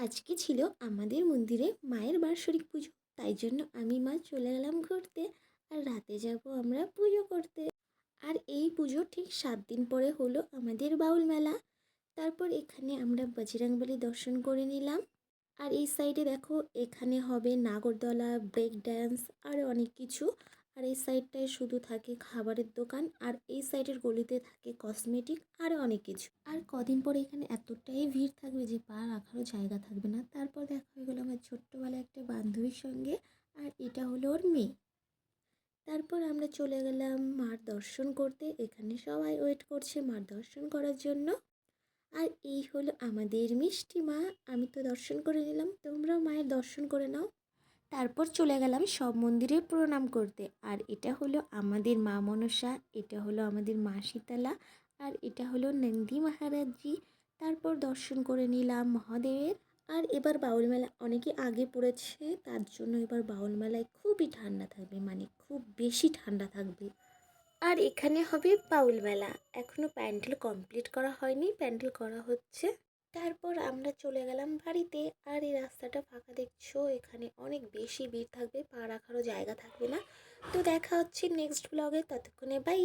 আজকে ছিল আমাদের মন্দিরে মায়ের বার্ষিক পুজো, তাই জন্য আমি মা চলে গেলাম ঘুরতে। আর রাতে যাব আমরা পুজো করতে। আর এই পুজো ঠিক 7 দিন পরে হলো আমাদের বাউল মেলা। তারপর এখানে আমরা বজরংবলী দর্শন করে নিলাম। আর এই সাইডে দেখো, এখানে হবে নাগরদোলা, ব্রেক ড্যান্স আর অনেক কিছু। আর এই সাইডটায় শুধু থাকে খাবারের দোকান, আর এই সাইডের গলিতে থাকে কসমেটিক আর অনেক কিছু। আর কদিন পরে এখানে এতটাই ভিড় থাকবে যে পা রাখারও জায়গা থাকবে না। তারপর দেখা হয়ে গেলো আমার ছোট্টবেলা একটা বান্ধবীর সঙ্গে, আর এটা হলো ওর মেয়ে। তারপর আমরা চলে গেলাম মার দর্শন করতে। এখানে সবাই ওয়েট করছে মার দর্শন করার জন্য। আর এই হলো আমাদের মিষ্টি মা। আমি তো দর্শন করে নিলাম, তোমরাও মায়ের দর্শন করে নাও। তারপর চলে গেলাম সব মন্দিরে প্রণাম করতে। আর এটা হলো আমাদের মা মনসা, এটা হলো আমাদের মা শীতলা, আর এটা হলো নন্দী মহারাজজি। তারপর দর্শন করে নিলাম মহাদেবের। আর এবার বাউল মেলা অনেকে আগে পড়েছে, তার জন্য এবার বাউল মেলায় খুবই ঠান্ডা থাকবে, মানে খুব বেশি ঠান্ডা থাকবে। আর এখানে হবে বাউল মেলা। এখনো প্যান্ডেল কমপ্লিট করা হয়নি, প্যান্ডেল করা হচ্ছে। তারপর আমরা চলে গেলাম বাড়িতে। আর এই রাস্তাটা ফাঁকা দেখছো, এখানে অনেক বেশি ভিড় থাকবে, পা রাখারও জায়গা থাকবে না। তো দেখা হচ্ছে নেক্সট ব্লগে, ততক্ষণে বাই।